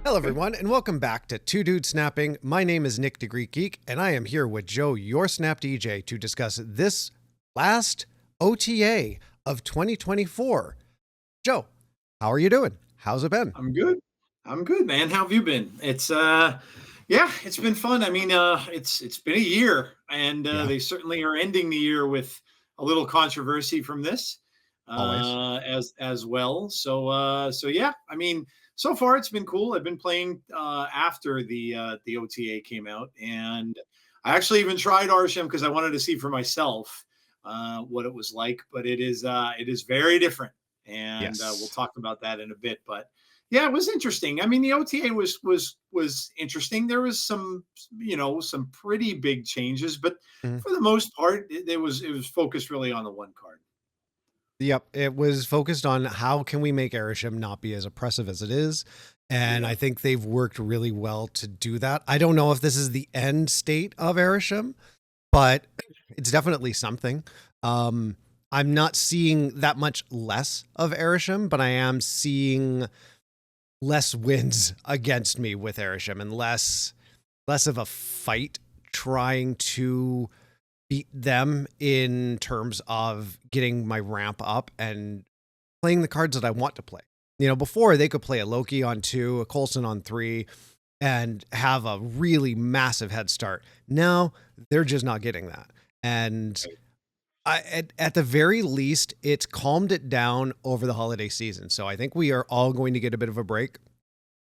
Hello, everyone, and welcome back to Two Dudes Snapping. My name is Nick the Greek Geek, and I am here with Joe, your Snap DJ, to discuss this last OTA of 2024. Joe, how are you doing? How's it been? I'm good. I'm good, man. How have you been? It's been fun. I mean, it's been a year, and Yeah, they certainly are ending the year with a little controversy from this always. as well. So yeah. I mean, so far it's been cool. I've been playing after the OTA came out, and I actually even tried Arsham because I wanted to see for myself what it was like. But it is very different, and we'll Yes. talk about that in a bit. But yeah, it was interesting. I mean, the OTA was interesting. There was some pretty big changes, but Mhm. for the most part, it was focused really on the one card. Yep, it was focused on how can we make Airship not be as oppressive as it is, and Yeah. I think they've worked really well to do that. I don't know if this is the end state of Airship, but it's definitely something. Um, I'm not seeing that much less of Erisham, but I am seeing less wins against me with Erisham and less of a fight trying to beat them in terms of getting my ramp up and playing the cards that I want to play. You know, before they could play a Loki on 2, a Coulson on 3, and have a really massive head start. Now they're just not getting that. And at the very least, it's calmed it down over the holiday season. So I think we are all going to get a bit of a break.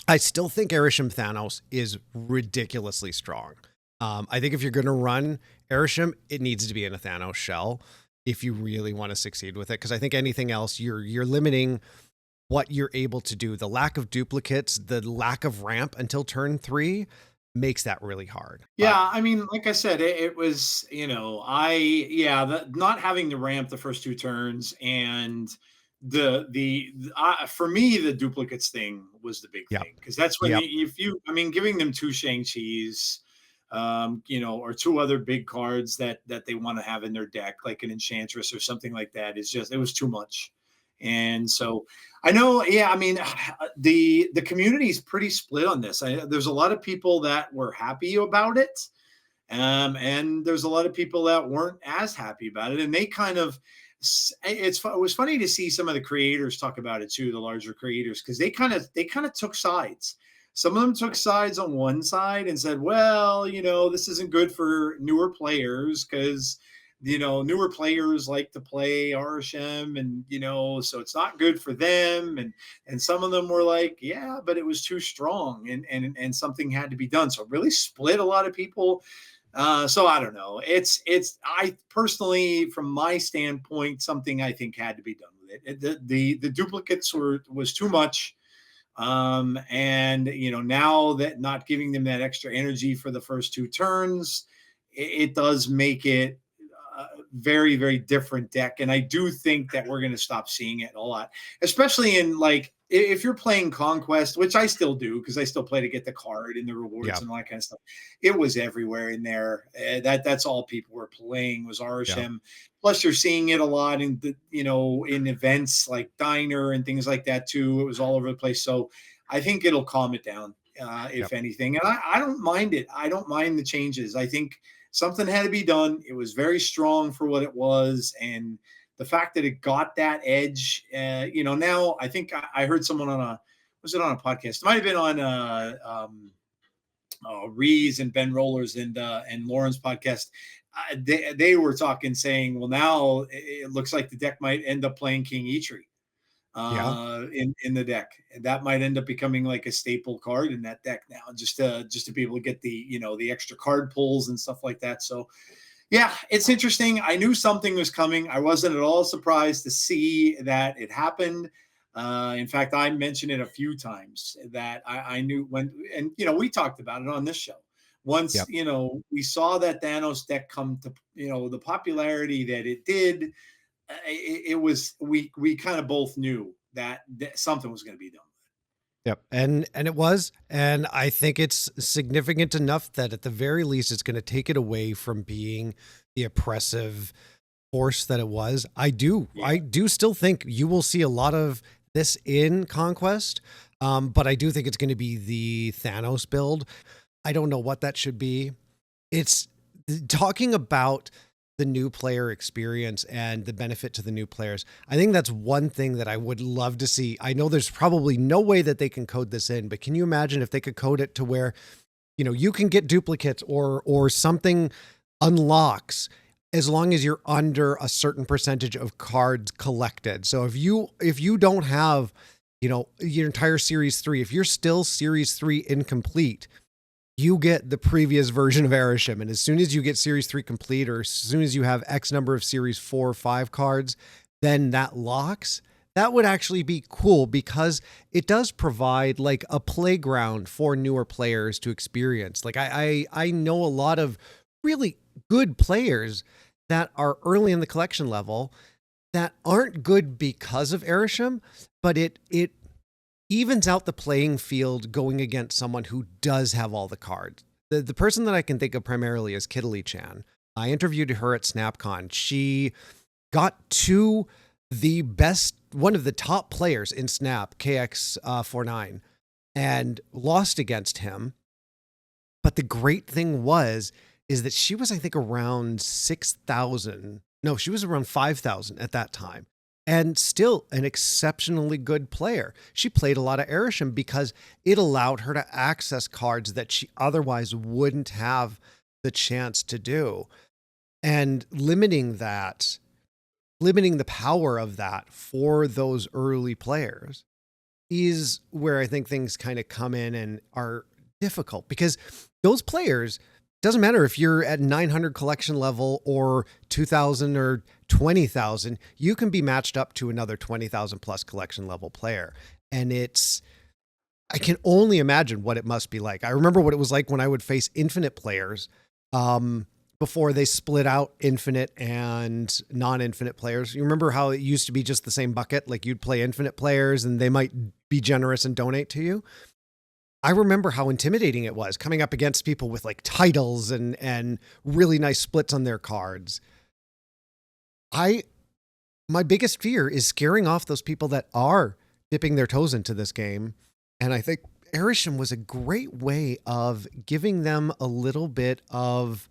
I still think Erisham Thanos is ridiculously strong. I think if you're going to run Erisham, it needs to be in a Thanos shell if you really want to succeed with it. Because I think anything else, you're limiting what you're able to do. The lack of duplicates, the lack of ramp until turn 3 makes that really hard. But Yeah, I mean, like I said, it was, not having the ramp the first two turns and for me the duplicates thing was the big yep, thing because that's when yep, I mean, giving them two Shang-Chi's, or two other big cards that they want to have in their deck, like an Enchantress or something like that, is just, it was too much. And so I know, yeah, I mean, the community is pretty split on this. There's a lot of people that were happy about it, and there's a lot of people that weren't as happy about it. And they kind of, it was funny to see some of the creators talk about it too, the larger creators, because they kind of took sides. Some of them took sides on one side and said, well, this isn't good for newer players because newer players like to play Arsham, and so it's not good for them. And some of them were like, yeah, but it was too strong, and something had to be done. So it really split a lot of people. So I don't know. I personally, from my standpoint, something I think had to be done with it. The duplicates was too much. And now that not giving them that extra energy for the first two turns, it does make it very, very different deck. And I do think that we're going to stop seeing it a lot, especially in, like, if you're playing Conquest, which I still do because I still play to get the card and the rewards yep, and all that kind of stuff. It was everywhere in there. That's all people were playing was yep, RSM. Plus, you're seeing it a lot in in events like Diner and things like that too. It was all over the place. So I think it'll calm it down, if yep. anything. And I don't mind it. I don't mind the changes. I think something had to be done. It was very strong for what it was, and the fact that it got that edge, now I think I heard someone was it on a podcast? It might have been on Rees and Ben Rollers and Lauren's podcast. They were talking, saying, well, now it looks like the deck might end up playing King Eitri Yeah. in the deck. And that might end up becoming like a staple card in that deck now, just to be able to get the extra card pulls and stuff like that. So yeah, it's interesting. I knew something was coming. I wasn't at all surprised to see that it happened. In fact, I mentioned it a few times that I knew when, and we talked about it on this show. Once Yep. we saw that Thanos deck come to the popularity that it did, it was, we kind of both knew that something was going to be done. Yep. And it was, and I think it's significant enough that at the very least it's going to take it away from being the oppressive force that it was. I Yeah, do still think you will see a lot of this in Conquest. But I do think it's going to be the Thanos build. I don't know what that should be. It's talking about the new player experience and the benefit to the new players. I think that's one thing that I would love to see. I know there's probably no way that they can code this in, but can you imagine if they could code it to where, you can get duplicates or something unlocks as long as you're under a certain percentage of cards collected. So if you don't have, your entire series 3, if you're still series 3 incomplete, you get the previous version of Erisham. And as soon as you get series 3 complete, or as soon as you have X number of series 4 or 5 cards, then that locks. That would actually be cool because it does provide like a playground for newer players to experience. Like I know a lot of really good players that are early in the collection level that aren't good because of Erisham, but it evens out the playing field going against someone who does have all the cards. The person that I can think of primarily is Kittily Chan. I interviewed her at SnapCon. She got to one of the top players in Snap, KX49, and lost against him. But the great thing is that she was, I think, around 6,000. No, she was around 5,000 at that time. And still an exceptionally good player. She played a lot of Erisham because it allowed her to access cards that she otherwise wouldn't have the chance to do. And limiting the power of that for those early players is where I think things kind of come in and are difficult, because those players, doesn't matter if you're at 900 collection level or 2,000 or 20,000, you can be matched up to another 20,000 plus collection level player. And I can only imagine what it must be like. I remember what it was like when I would face infinite players, before they split out infinite and non-infinite players. You remember how it used to be just the same bucket? Like you'd play infinite players and they might be generous and donate to you. I remember how intimidating it was coming up against people with like titles and really nice splits on their cards. My biggest fear is scaring off those people that are dipping their toes into this game. And I think Erisham was a great way of giving them a little bit of,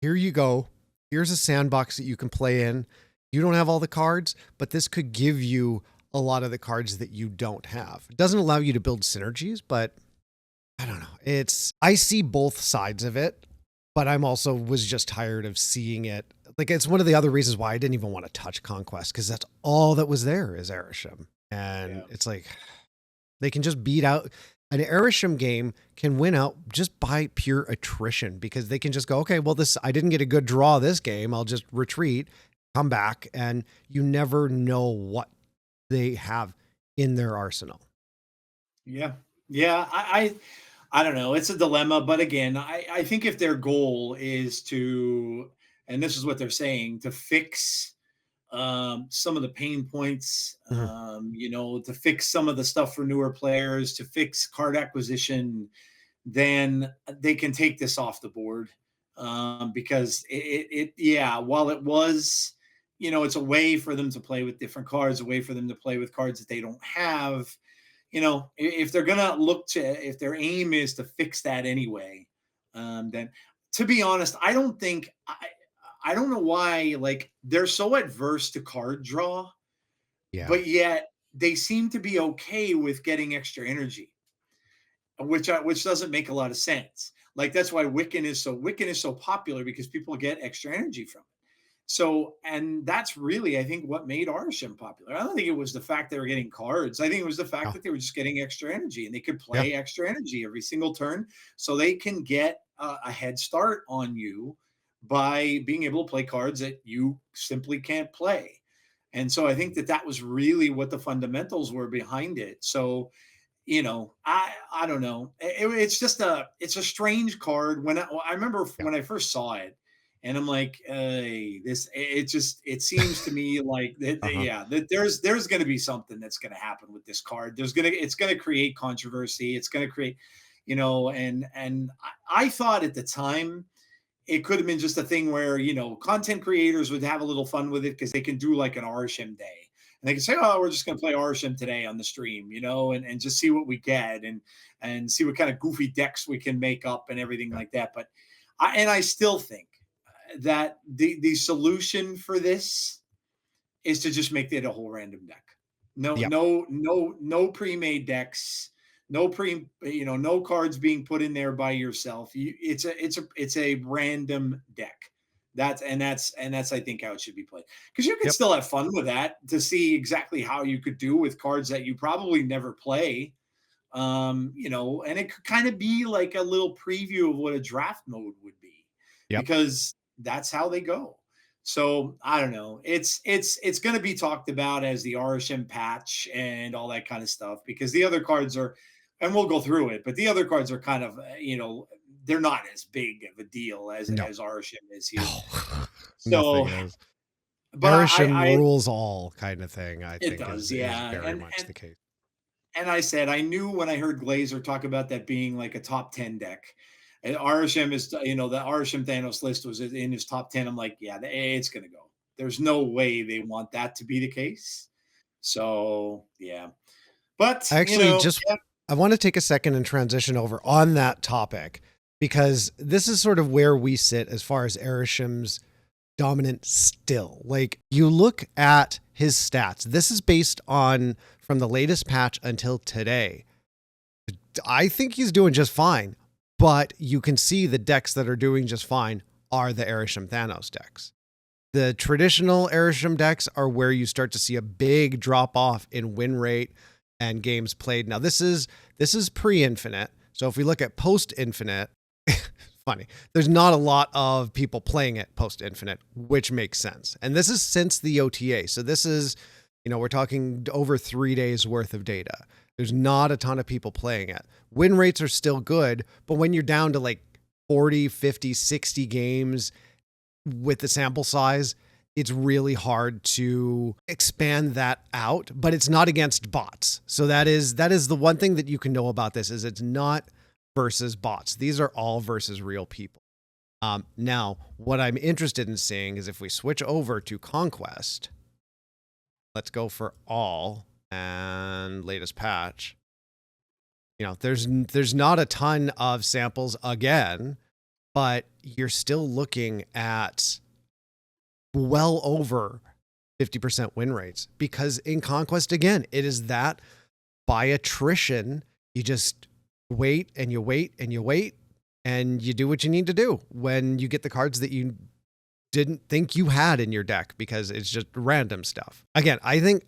here you go. Here's a sandbox that you can play in. You don't have all the cards, but this could give you a lot of the cards that you don't have. It doesn't allow you to build synergies, but I don't know. I see both sides of it, but I'm also was just tired of seeing it. Like it's one of the other reasons why I didn't even want to touch Conquest, because that's all that was there is Erisham. And Yeah. it's like they can just beat out an Erisham game can win out just by pure attrition, because they can just go, okay, well, I didn't get a good draw this game. I'll just retreat, come back, and you never know what they have in their arsenal. Yeah. Yeah. I don't know. It's a dilemma, but again, I think if their goal is to, and this is what they're saying, to fix some of the pain points, Mhm. to fix some of the stuff for newer players, to fix card acquisition, then they can take this off the board. Because yeah, while it was, it's a way for them to play with different cards, a way for them to play with cards that they don't have. If they're gonna if their aim is to fix that anyway, then to be honest, I don't know why, like, they're so adverse to card draw, Yeah. but yet they seem to be okay with getting extra energy, which doesn't make a lot of sense. Like that's why Wiccan is so popular, because people get extra energy from it. So, and that's really, I think, what made Arsham popular. I don't think it was the fact they were getting cards. I think it was the fact Yeah. that they were just getting extra energy, and they could Yeah. play extra energy every single turn, so they can get a head start on you by being able to play cards that you simply can't play. And so I think that that was really what the fundamentals were behind it. So, I don't know. It's a strange card. I remember Yeah. when I first saw it, and I'm like, hey, it seems to me like Uh-huh. yeah, that there's going to be something that's going to happen with this card. It's going to create controversy. It's going to create, and I thought at the time it could have been just a thing where content creators would have a little fun with it because they can do like an Arsham day, And they can say, "Oh, we're just going to play Arsham today on the stream," and just see what we get, and see what kind of goofy decks we can make up and everything Yeah. like that. But I still think that the solution for this is to just make it a whole random deck. No, Yep. no, no, no pre-made decks. No cards being put in there by yourself. It's a random deck. That's I think how it should be played, because you can Yep. still have fun with that to see exactly how you could do with cards that you probably never play. And it could kind of be like a little preview of what a draft mode would be, Yep. because that's how they go. So I don't know. It's going to be talked about as the RSM patch and all that kind of stuff, because the other cards are, and we'll go through it, but the other cards are kind of they're not as big of a deal as No. RSM is here. Nothing So, is. but Erisham I rules all kind of thing, I it think does, is yeah, very much the case. and I said I knew when I heard Glazer talk about that being like a top 10 deck. And RSM is, the RSM Thanos list was in his top 10. I'm like, yeah, it's going to go. There's no way they want that to be the case. So, yeah. But, I actually I want to take a second and transition over on that topic, because this is sort of where we sit as far as Erisham's dominant still. Like, you look at his stats. This is based on from the latest patch until today. I think he's doing just fine, but you can see the decks that are doing just fine are the Erisham Thanos decks. The traditional Erisham decks are where you start to see a big drop off in win rate and games played. Now this is pre-infinite. So if we look at post-infinite, funny, there's not a lot of people playing it post-infinite, which makes sense. And this is since the OTA. So this is, we're talking over 3 days worth of data. There's not a ton of people playing it. Win rates are still good, but when you're down to like 40, 50, 60 games with the sample size, it's really hard to expand that out, but it's not against bots. So that is the one thing that you can know about this, is it's not versus bots. These are all versus real people. Now, what I'm interested in seeing is if we switch over to Conquest, let's go for all and latest patch. There's not a ton of samples again, but you're still looking at well over 50% win rates, because in Conquest, again, it is that by attrition, you just wait and you wait and you wait and you do what you need to do when you get the cards that you didn't think you had in your deck, because it's just random stuff. Again, I think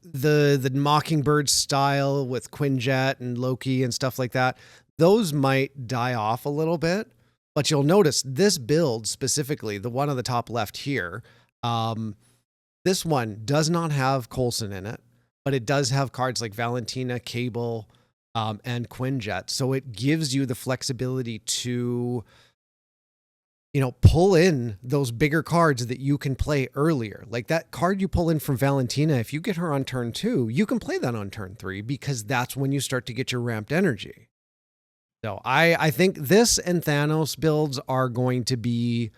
the Mockingbird style with Quinjet and Loki and stuff like that, those might die off a little bit. But you'll notice this build specifically, the one on the top left here, this one does not have Coulson in it, but it does have cards like Valentina, Cable, and Quinjet. So it gives you the flexibility to, pull in those bigger cards that you can play earlier. Like that card you pull in from Valentina, if you get her on turn 2, you can play that on turn 3, because that's when you start to get your ramped energy. So I think this and Thanos builds are going to be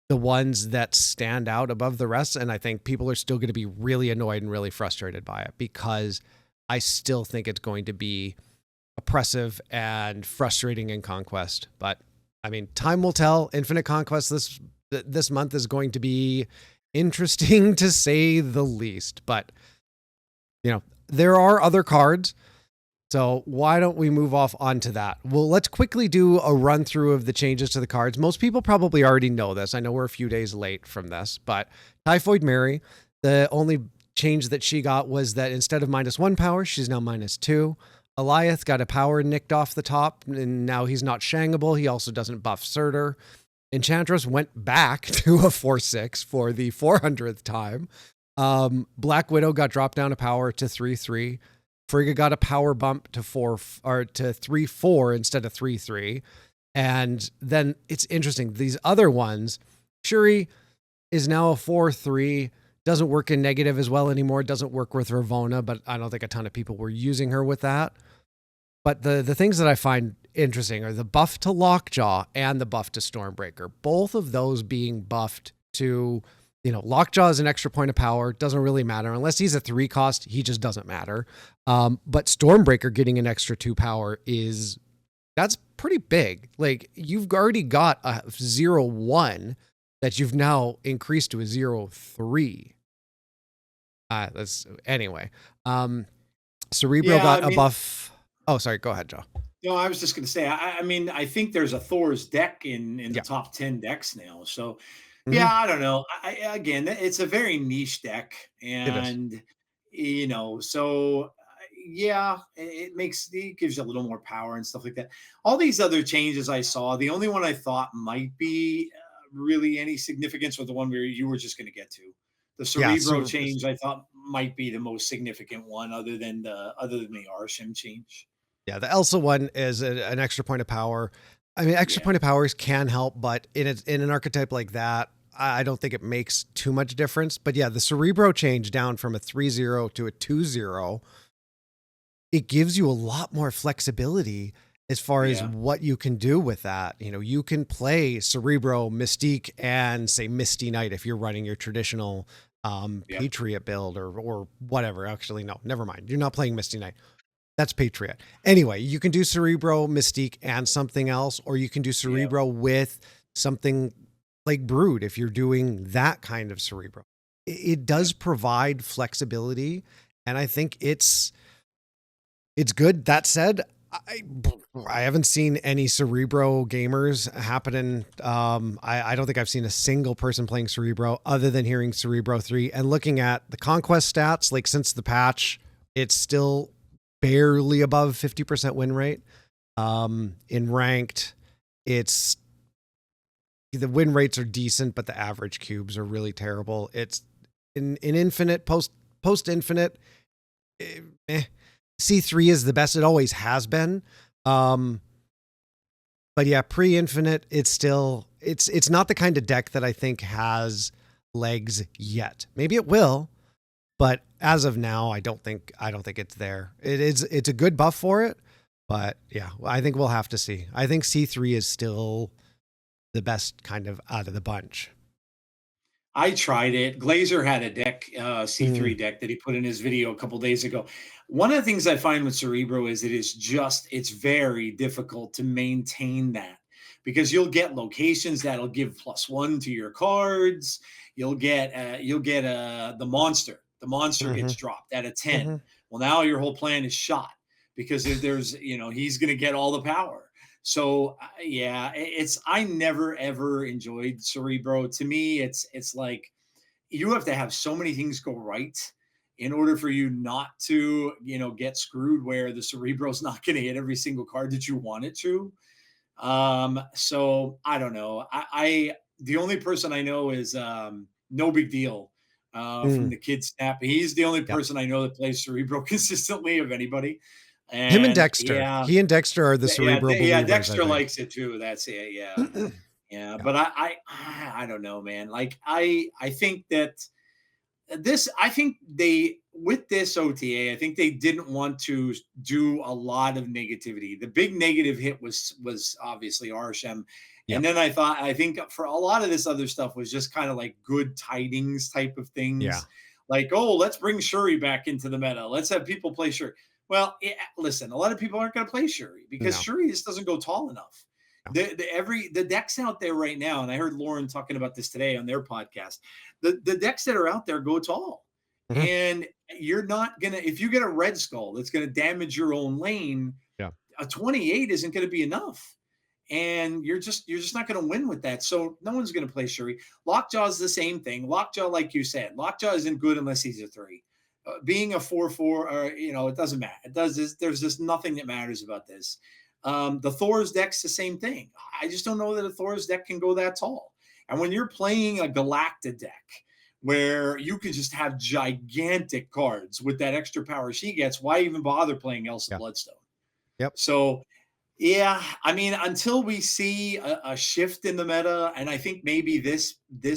the ones that stand out above the rest. And I think people are still going to be really annoyed and really frustrated by it, because I still think it's going to be oppressive and frustrating in Conquest. But I mean, time will tell. Infinite Conquest this month is going to be interesting to say the least. But, there are other cards. So why don't we move off onto that? Well, let's quickly do a run through of the changes to the cards. Most people probably already know this. I know we're a few days late from this, but Typhoid Mary, the only change that she got was that instead of -1 power, she's now -2. Eliath got a power nicked off the top, and now he's not shangable. He also doesn't buff Surtur. Enchantress went back to a 4/6 for the 400th time. Black Widow got dropped down a power to 3/3. Frigga got a power bump to 3/4 instead of 3/3. And then it's interesting. These other ones, Shuri is now a 4/3, doesn't work in negative as well anymore. Doesn't work with Ravonna, but I don't think a ton of people were using her with that. But the things that I find interesting are the buff to Lockjaw and the buff to Stormbreaker. Both of those being buffed to Lockjaw is an extra point of power. Doesn't really matter unless he's a 3 cost. He just doesn't matter. But Stormbreaker getting an extra 2 power that's pretty big. Like you've already got a 0-1 that you've now increased to a 0-3. That's anyway. Cerebro Yeah, I got a mean, buff. Oh, sorry. Go ahead, Joe. no, I was just going to say, I mean, I think there's a Thor's deck in the Yeah. top 10 decks now. So, Hmm. yeah, I don't know. Again, it's a very niche deck, It is. and so yeah, it gives you a little more power and stuff like that. All these other changes I saw, the only one I thought might be really any significance was the one where you were just going to get to. The Yeah. Cerebro change I thought might be the most significant one, other than the Arsham change. Yeah, the Elsa one is an extra point of power. I mean, extra Yeah. point of powers can help, but in an archetype like that, I don't think it makes too much difference. But yeah, the Cerebro change down from a 3-0 to a 2-0, it gives you a lot more flexibility as far as Yeah. what you can do with that. You can play Cerebro, Mystique, and say Misty Knight if you're running your traditional Yeah. Patriot build or whatever. Actually, no, never mind. You're not playing Misty Knight. That's Patriot. Anyway, you can do Cerebro, Mystique, and something else, or you can do Yeah. Cerebro with something like Brood if you're doing that kind of Cerebro. It Yeah. does provide flexibility, and I think it's good. That said, I I haven't seen any Cerebro gamers happening. I don't think I've seen a single person playing Cerebro other than hearing Cerebro 3 and looking at the conquest stats. Like since the patch, it's still barely above 50% win rate. In ranked, it's the win rates are decent, but the average cubes are really terrible. It's in infinite post infinite. Eh, C3 is the best. It always has been. Um, but yeah, pre-infinite, it's not the kind of deck that I think has legs yet. Maybe it will, but as of now, I don't think it's there. It's a good buff for it, but yeah, I think we'll have to see. I think C3 is still the best kind of out of the bunch. I tried it. Glazer had a deck, Mm, C3 deck that he put in his video a couple days ago. One of the things I find with Cerebro is it's very difficult to maintain that because you'll get locations that'll give +1 to your cards. You'll get the monster. The monster mm-hmm, gets dropped at a 10. mm-hmm. Well, now your whole plan is shot because he's going to get all the power. So yeah, I never ever enjoyed Cerebro. To me, it's like you have to have so many things go right in order for you not to get screwed where the Cerebro's not going to hit every single card that you want it to. So I don't know. I the only person I know is no big deal from Mm, the Kid Snap. He's the only yep. person I know that plays Cerebro consistently of anybody. Him and And Dexter. yeah, He and Dexter are the yeah, Cerebro yeah. believers, I Dexter think. likes it too. That's it. Yeah, yeah. Yeah. But I don't know, man. Like I think that I think they with this OTA, I think they didn't want to do a lot of negativity. The big negative hit was obviously Arshem. And Yep. then I think for a lot of this other stuff was just kind of like good tidings type of Yeah. things. Like, oh, let's bring Shuri back into the meta. Let's have people play Shuri. Well, listen, a lot of people aren't going to play Shuri because No. Shuri just doesn't go tall enough. No. The decks out there right now, and I heard Lauren talking about this today on their podcast. The decks that are out there go tall, Mhm. and you're not gonna if you get a red skull that's gonna damage your own lane. Yeah. A 28 isn't gonna be enough, and you're just not gonna win with that. So no one's gonna play Shuri. Lockjaw is the same thing. Lockjaw, like you said, Lockjaw isn't good unless he's a 3. Being a 4/4, or it doesn't matter. It does this. There's just nothing that matters about this. The Thor's deck's the same thing. I just don't know that a Thor's deck can go that tall. And when you're playing a Galacta deck, where you can just have gigantic cards with that extra power she gets, why even bother playing Elsa Yeah. Bloodstone? Yep. So yeah, I mean, until we see a shift in the meta, and I think maybe this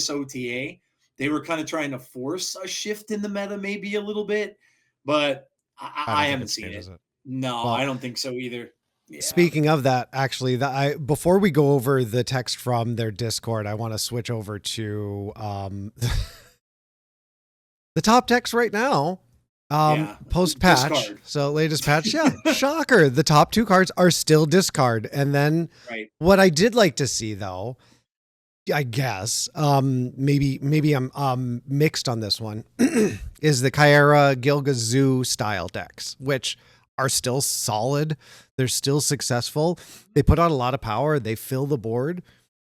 OTA, they were kind of trying to force a shift in the meta, maybe a little bit, but I I don't think haven't it seen changes it. it. No, I Well, don't think so either. Yeah. Speaking of that, actually, before we go over the text from their Discord, I want to switch over to the top text right now. Yeah. Post patch. Discard. So latest patch, yeah. Shocker. The top 2 cards are still discard. And then Right. what I did like to see though, I guess, maybe I'm mixed on this one, is the Kyra Gilgazoo style decks, which are still solid. They're still successful. They put out a lot of power. They fill the board.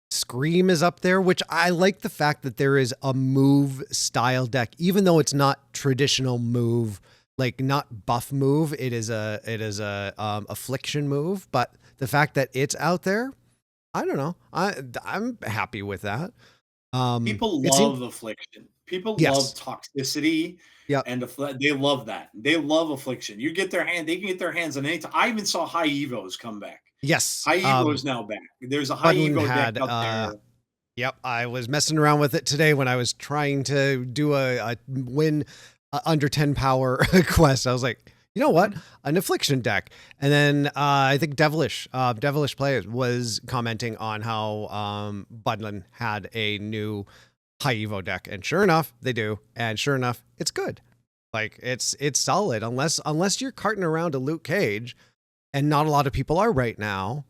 Scream is up there, which I like the fact that there is a move style deck, even though it's not traditional move, like not buff move. It is a affliction move, but the fact that it's out there, I don't know. I'm happy with that. People It seems love affliction. People love yes, toxicity, yep, and they love that. They love affliction. You get their hand, they can get their hands on anything. I even saw high evos come back. yes. High evo is now back. There's a high Budlin evo deck had out there. yep. I was messing around with it today when I was trying to do a win under 10 power quest. I was like, you know what? An affliction deck. And then I think Devilish Players was commenting on how Budlin had a new high evo deck, and sure enough, they do. And sure enough, it's good. Like it's solid unless you're carting around a Luke Cage, and not a lot of people are right now.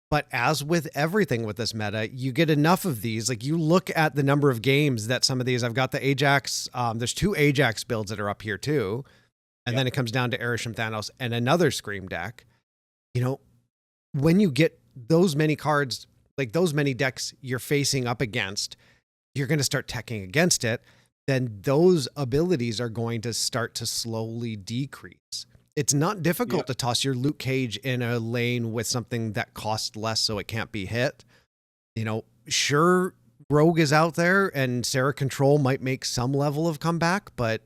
But as with everything with this meta, you get enough of these. Like you look at the number of games that some of these, I've got the Ajax. There's 2 Ajax builds that are up here too. And then it comes down to Erisham Thanos and another Scream deck. You know, when you get those many cards, like those many decks you're facing up against, you're going to start teching against it. Then those abilities are going to start to slowly decrease. It's not difficult to toss your Luke Cage in a lane with something that costs less so it can't be hit. You know, sure, Rogue is out there and Sarah Control might make some level of comeback, but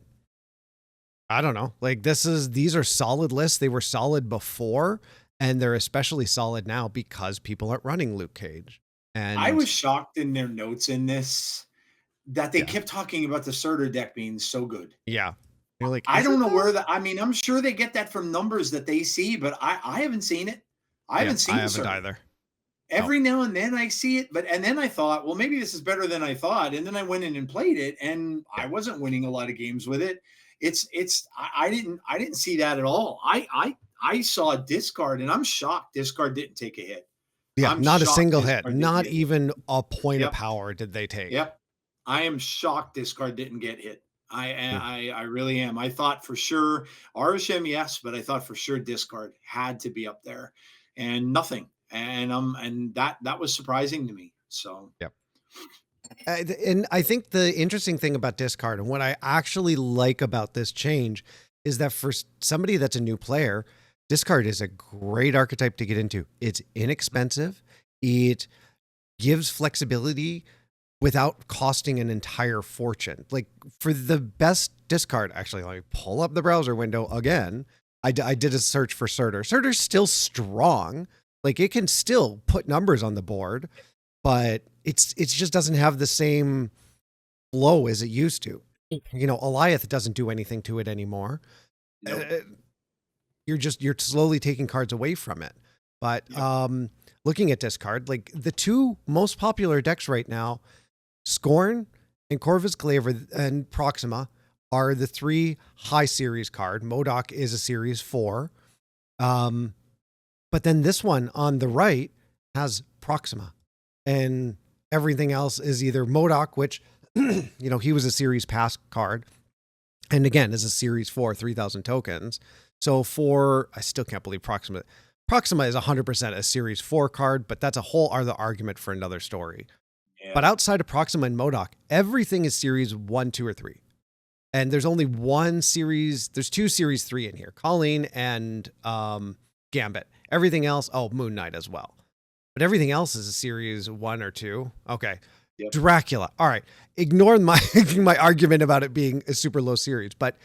I don't know. Like these are solid lists. They were solid before, and they're especially solid now because people aren't running Luke Cage. I And was shocked in their notes in this that they yeah, kept talking about the Surtur deck being so good. yeah. You're like, I is don't it know though? where that. I mean, I'm sure they get that from numbers that they see, but I haven't seen it. I Yeah, haven't I seen haven't Surtur. either. No. Every now and then I see it, and then I thought, well, maybe this is better than I thought, and then I went in and played it, and Yeah. I wasn't winning a lot of games with it. I didn't see that at all. I saw a discard, and I'm shocked discard didn't take a hit. Yeah, I'm not a shocked single hit. discard didn't Not get hit. even a point of Yep, power did they take. yep. I am shocked discard didn't get hit. I Hmm. I I really am. I thought for sure RSM, yes, but I thought for sure discard had to be up there, and nothing. And that was surprising to me. So Yep. And I think the interesting thing about discard and what I actually like about this change is that for somebody that's a new player, discard is a great archetype to get into. It's inexpensive. It gives flexibility without costing an entire fortune. Like for the best discard, actually, let me pull up the browser window again. I did a search for Surtur. Surtur's still strong. Like it can still put numbers on the board, but it just doesn't have the same flow as it used to. You know, Eliath doesn't do anything to it anymore. nope. Uh, you're slowly taking cards away from it. But Yep. looking at discard, like the 2 most popular decks right now, Scorn and Corvus Glaive and Proxima are the 3 high series card. MODOK is a series 4. But then this one on the right has Proxima, and everything else is either MODOK, which, you know, he was a series pass card. And again, is a series 4, 3,000 tokens. So I still can't believe Proxima is 100% a series 4 card, but that's a whole other argument for another story. Yeah. But outside of Proxima and MODOK, everything is series 1, 2, or 3. And there's only there's 2 series 3 in here, Colleen and Gambit. Everything else, Moon Knight as well. But everything else is a series 1 or 2. Okay. Yep. Dracula. All right. Ignore my my argument about it being a super low series. But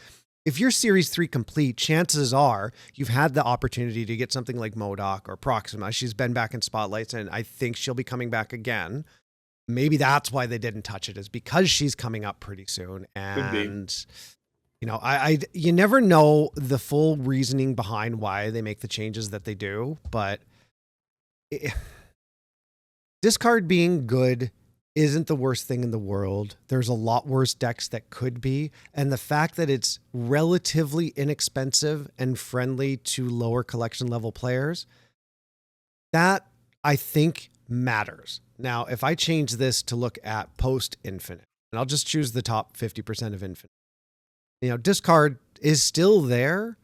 if you're series 3 complete, chances are you've had the opportunity to get something like MODOK or Proxima. She's been back in spotlights, and I think she'll be coming back again. Maybe that's why they didn't touch it, is because she's coming up pretty soon. Could be. And You never know the full reasoning behind why they make the changes that they do, but it, discard being good isn't the worst thing in the world. There's a lot worse decks that could be. And the fact that it's relatively inexpensive and friendly to lower collection level players, that I think matters. Now, if I change this to look at post infinite, and I'll just choose the top 50% of infinite, discard is still there.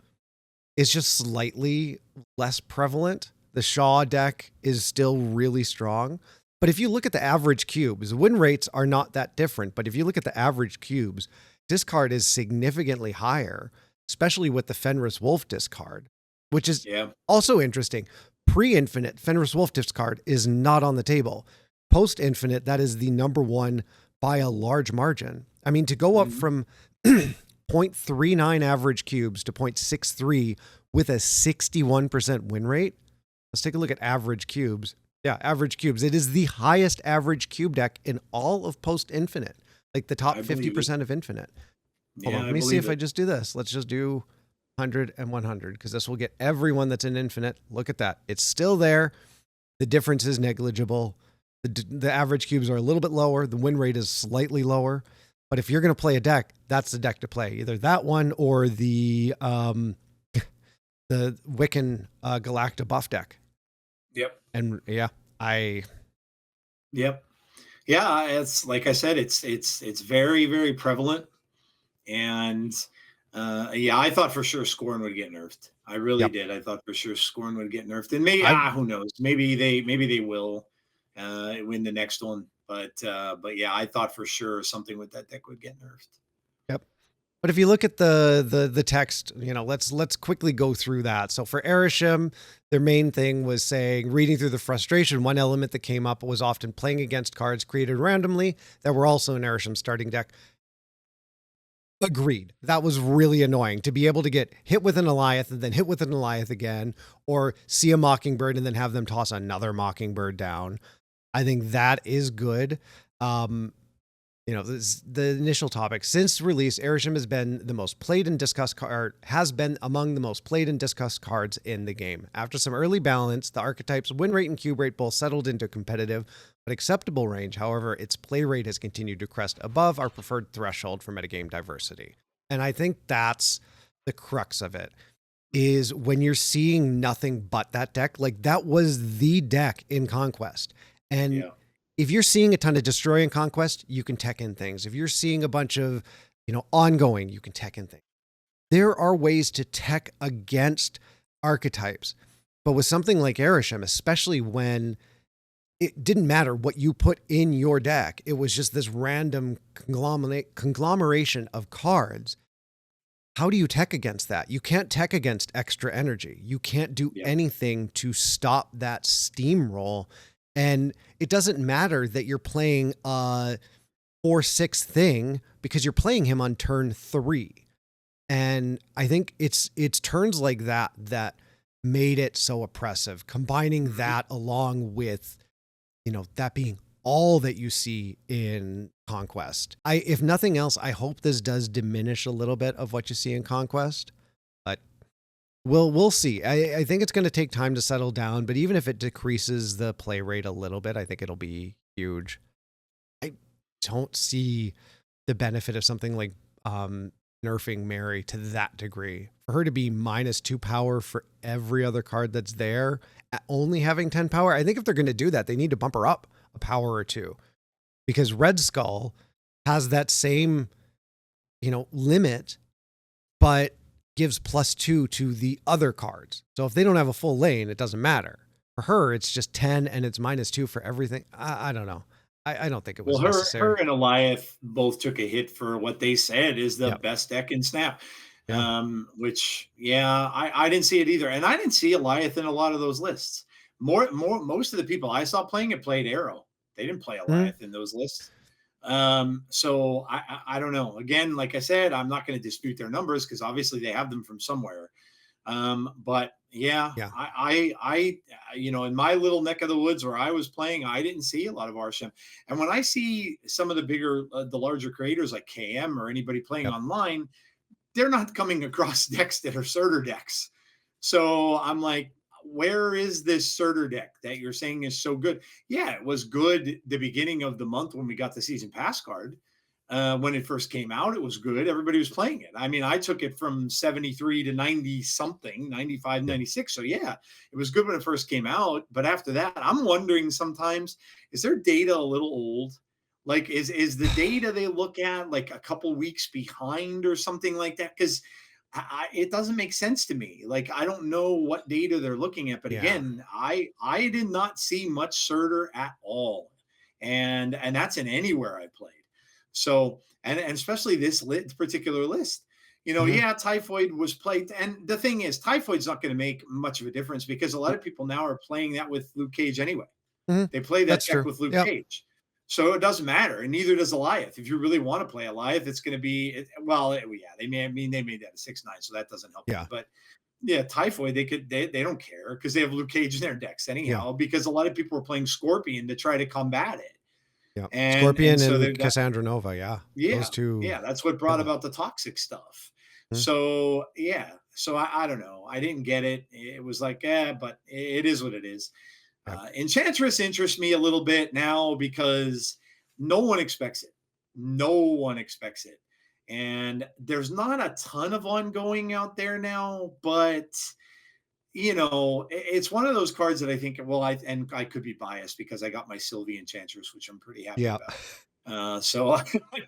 It's just slightly less prevalent. The Shaw deck is still really strong. But if you look at the average cubes, win rates are not that different. But if you look at the average cubes, discard is significantly higher, especially with the Fenris Wolf discard, which is also interesting. Pre-infinite, Fenris Wolf discard is not on the table. Post-infinite, that is the number one by a large margin. I mean, to go up from 0.39 average cubes to 0.63 with a 61% win rate. Let's take a look at average cubes. Yeah, average cubes. It is the highest average cube deck in all of post infinite, like the top 50% of infinite. Hold on, let me see if I just do this. Let's just do 100 and 100 because this will get everyone that's in infinite. Look at that. It's still there. The difference is negligible. The average cubes are a little bit lower. The win rate is slightly lower. But if you're going to play a deck, that's the deck to play. Either that one or the Wiccan Galacta buff deck. Yep. And Yep. Yeah, it's like I said, it's very, very prevalent. And I thought for sure Scorn would get nerfed. I really did. I thought for sure Scorn would get nerfed. And maybe who knows? Maybe they will win the next one. But yeah, I thought for sure something with that deck would get nerfed. Yep. But if you look at the text, let's quickly go through that. So for Erisham, their main thing was saying, reading through the frustration, one element that came up was often playing against cards created randomly that were also in Erisham's starting deck. Agreed. That was really annoying to be able to get hit with an Goliath and then hit with an Goliath again, or see a Mockingbird and then have them toss another Mockingbird down. I think that is good. The initial topic. Since release, Erisham has been the most played and discussed card, has been among the most played and discussed cards in the game. After some early balance, the archetype's win rate and cube rate both settled into competitive but acceptable range. However, its play rate has continued to crest above our preferred threshold for metagame diversity. And I think that's the crux of it, is when you're seeing nothing but that deck. Like, that was the deck in Conquest. And if you're seeing a ton of Destroy in Conquest, you can tech in things. If you're seeing a bunch of, ongoing, you can tech in things. There are ways to tech against archetypes. But with something like Erisham, especially when it didn't matter what you put in your deck, it was just this random conglomeration of cards. How do you tech against that? You can't tech against extra energy. You can't do anything to stop that steamroll. And it doesn't matter that you're playing a 4/6 thing because you're playing him on turn 3. And I think it's turns like that made it so oppressive. Combining that along with, that being all that you see in Conquest. If nothing else, I hope this does diminish a little bit of what you see in Conquest. But we'll see. I think it's going to take time to settle down, but even if it decreases the play rate a little bit, I think it'll be huge. I don't see the benefit of something like nerfing Mary to that degree. For her to be -2 power for every other card that's there, only having 10 power, I think if they're going to do that, they need to bump her up a power or two. Because Red Skull has that same, limit, but gives +2 to the other cards. So if they don't have a full lane, it doesn't matter. For her, it's just 10 and it's -2 for everything. I don't know. I don't think it was necessary. Her and Goliath both took a hit for what they said is the best deck in Snap. Which, I didn't see it either. And I didn't see Goliath in a lot of those lists. Most of the people I saw playing it played Arrow. They didn't play Goliath in those lists. So I don't know. Again, like I said, I'm not going to dispute their numbers because obviously they have them from somewhere. But I in my little neck of the woods where I was playing, I didn't see a lot of Arsham. And when I see some of the larger creators like KM or anybody playing online, they're not coming across decks that are Surtur decks. So I'm like, where is this Surtur deck that you're saying is so good? Yeah, it was good the beginning of the month when we got the season pass card. When it first came out, it was good. Everybody was playing it. I mean, I took it from 73 to 90 something, 95, Yeah. 96. So yeah, it was good when it first came out. But after that, I'm wondering sometimes, is their data a little old? Like, is the data they look at like a couple weeks behind or something like that? Because it doesn't make sense to me. Like, I don't know what data they're looking at, but Yeah. again, I did not see much Surtur at all, and that's in anywhere I played. So, and especially this particular list, Hmm. yeah, Typhoid was played, and the thing is, Typhoid's not going to make much of a difference because a lot of people now are playing that with Luke Cage anyway. Hmm. They play that That's deck true. with Luke Yep. Cage. So it doesn't matter, and neither does Eliath. If you really want to play Eliath, it's going to be yeah. They made that a 6/9, so that doesn't help any. Yeah. But yeah, Typhoid, they don't care because they have Luke Cage in their decks Yeah. anyhow. Because a lot of people are playing Scorpion to try to combat it, Yeah. and Scorpion so and that Cassandra Nova. Yeah. yeah, Those two. yeah, that's what brought Yeah. about the toxic stuff. Mhm. So yeah, so I don't know. I didn't get it. It was like, but it is what it is. Yeah. Enchantress interests me a little bit now because no one expects it. No one expects it. And there's not a ton of ongoing out there now, but it's one of those cards that I think, well, I could be biased because I got my Sylvie Enchantress, which I'm pretty happy Yeah. about. So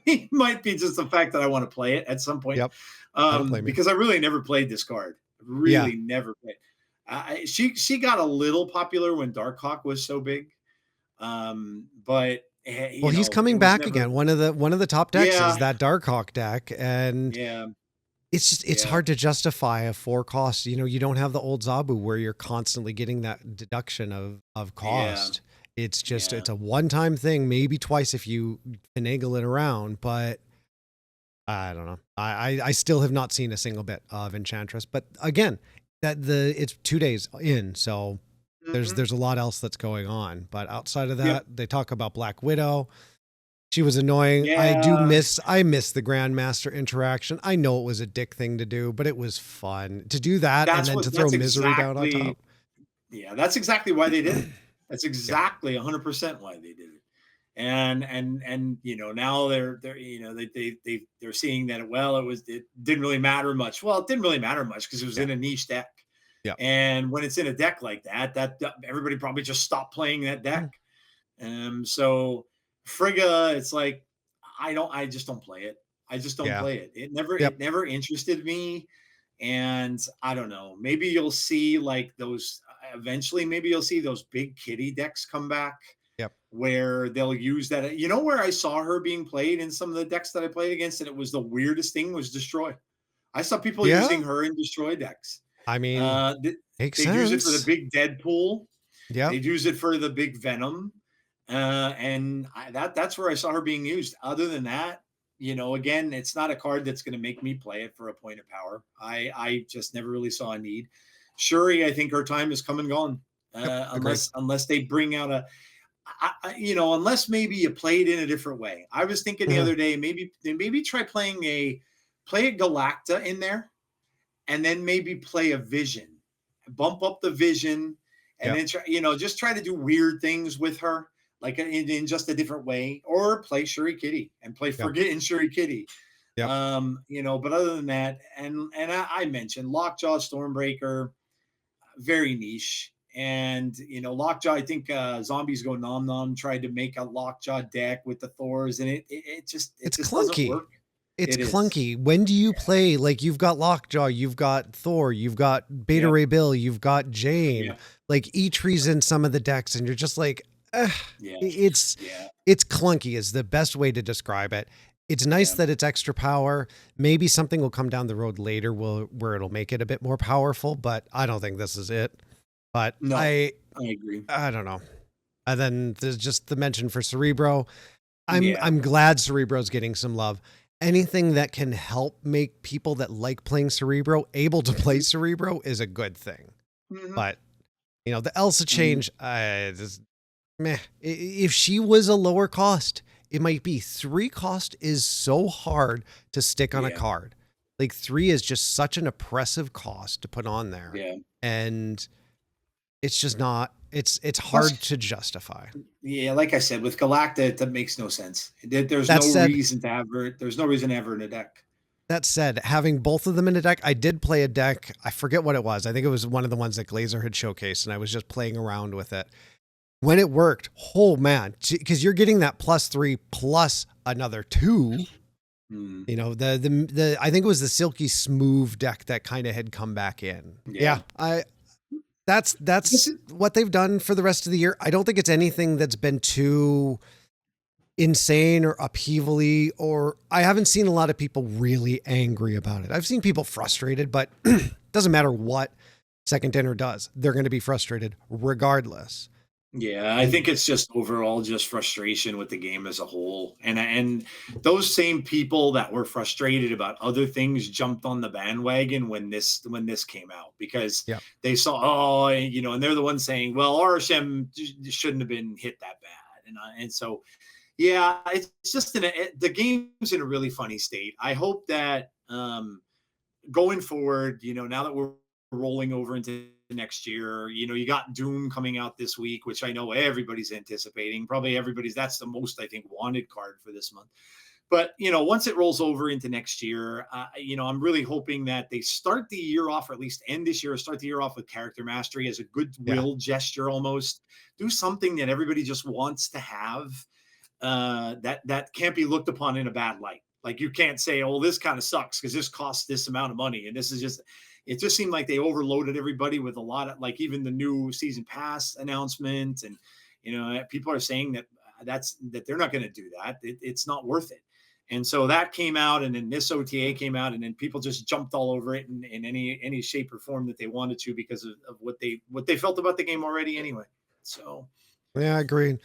it might be just the fact that I want to play it at some point, Yep. I don't blame you. because I really never played this card. Yeah. Really never played. She got a little popular when Darkhawk was so big, but Well, he's it coming was back never. again. One of the top decks is Yeah, that Darkhawk deck, and yeah, it's yeah, hard to justify a 4 cost. You don't have the old Zabu where you're constantly getting that deduction of yeah, cost. It's just yeah. it's a one-time thing, maybe twice if you finagle it around, but I don't know. I still have not seen a single bit of Enchantress. But again, it's 2 days in, so Hmm. there's a lot else that's going on. But outside of Yep. that, they talk about Black Widow. She was annoying. Yeah, I miss the Grandmaster interaction. I know it was a dick thing to do, but it was fun to do that and then to throw that's misery down on exactly. top. Yeah, that's exactly why they did it. That's Yeah. exactly 100% why they did it. And now they're they're seeing that, well, it didn't really matter much. Well, it didn't really matter much because it was Yeah. in a niche deck. Yeah. And when it's in a deck like that everybody probably just stopped playing that Mm. deck. So Frigga, it's like I just don't play it. I just don't Yeah. play it. Yep. It never interested me. And I don't know. Maybe you'll see like those eventually. Maybe you'll see those big kitty decks come back Yep. where they'll use that. Where I saw her being played in some of the decks that I played against, and it was the weirdest thing was Destroy. I saw people Yeah. using her in Destroy decks. I mean, Uh, th- makes they'd use it for the sense. big Deadpool. Yep. They'd use it for the big Venom, and that's where I saw her being used. Other than that, again, it's not a card that's going to make me play it for a point of power. I just never really saw a need. Shuri, I think her time is come and gone. Yep. Agreed. Unless they bring out unless maybe you play it in a different way. I was thinking the Mhm. other day, maybe try play a Galacta in there, and then maybe play a Vision, bump up the Vision, and Yep. then just try to do weird things with her, like in just a different way, or play Shuri Kitty and play Yep. Forget and Shuri Kitty. Yep. But other than that, and I mentioned Lockjaw Stormbreaker, very niche. And Lockjaw, I think Zombies Go Nom Nom tried to make a Lockjaw deck with the Thors, and it It's just doesn't clunky. work. It's It is. clunky. When do you play? Like you've got Lockjaw, you've got Thor, you've got Beta Yep. Ray Bill, you've got Jane. Yep. Like each reason some of the decks, and you're just like, "Ugh." Yeah. It's Yeah. it's clunky is the best way to describe it. It's nice Yeah. that it's extra power. Maybe something will come down the road later where it'll make it a bit more powerful, but I don't think this is it. But No, I agree. I don't know. And then there's just the mention for Cerebro. Yeah. I'm glad Cerebro's getting some love. Anything that can help make people that like playing Cerebro able to play Cerebro is a good thing. Mhm. But the Elsa Mhm. change, just meh. If she was a lower cost, it might be 3 cost is so hard to stick on a Yeah. card. Like 3 is just such an oppressive cost to put on there. Yeah. And it's just not, it's Plus, hard to justify. yeah, like I said, with Galacta, that makes no sense. There's That no said, reason to have her. There's no reason to have her in a deck. That said, having both of them in a deck, I did play a deck. I forget what it was. I think it was one of the ones that Glazer had showcased, and I was just playing around with it. When it worked, oh man, because you're getting that +3 plus another 2. Hmm. You know, the I think it was the Silky Smooth deck that kind of had come back in. Yeah, that's what they've done for the rest of the year. I don't think it's anything that's been too insane or upheavally, or I haven't seen a lot of people really angry about it. I've seen people frustrated, but it doesn't matter what Second Dinner does. They're going to be frustrated regardless. Yeah, I think it's just overall just frustration with the game as a whole. And those same people that were frustrated about other things jumped on the bandwagon when this came out, because they saw, and they're the ones saying, well, RSM shouldn't have been hit that bad. And so yeah, it's just the game's in a really funny state. I hope that going forward, now that we're rolling over into next year, you got Doom coming out this week, which I know everybody's anticipating. Probably that's the most, I think, wanted card for this month. But, once it rolls over into next year, I'm really hoping that they start the year off, or at least end this year, or start the year off with character mastery as a goodwill gesture almost. Do something that everybody just wants to have. That can't be looked upon in a bad light. Like, you can't say, oh, this kind of sucks because this costs this amount of money. And this is just, it just seemed like they overloaded everybody with a lot of, like, even the new season pass announcement. And, people are saying that they're not going to do that. It's not worth it. And so that came out, and then this OTA came out, and then people just jumped all over it in any shape or form that they wanted to, because of what they felt about the game already anyway. So, yeah, I agree.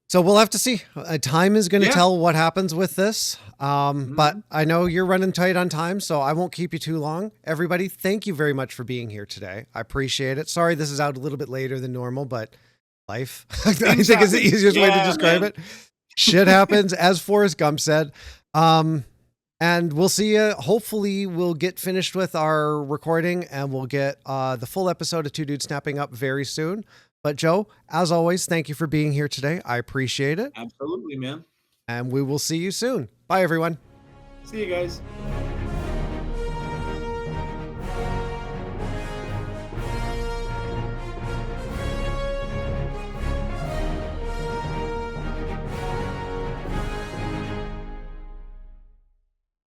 So we'll have to see. Time is going to tell what happens with this. But I know you're running tight on time, so I won't keep you too long. Everybody, thank you very much for being here today. I appreciate it. Sorry this is out a little bit later than normal, but life, I think, is the easiest way to describe it. Shit happens, as Forrest Gump said. And we'll see you. Hopefully we'll get finished with our recording, and we'll get the full episode of Two Dudes Snapping up very soon. But Joe, as always, thank you for being here today. I appreciate it. Absolutely, man. And we will see you soon. Bye, everyone. See you guys.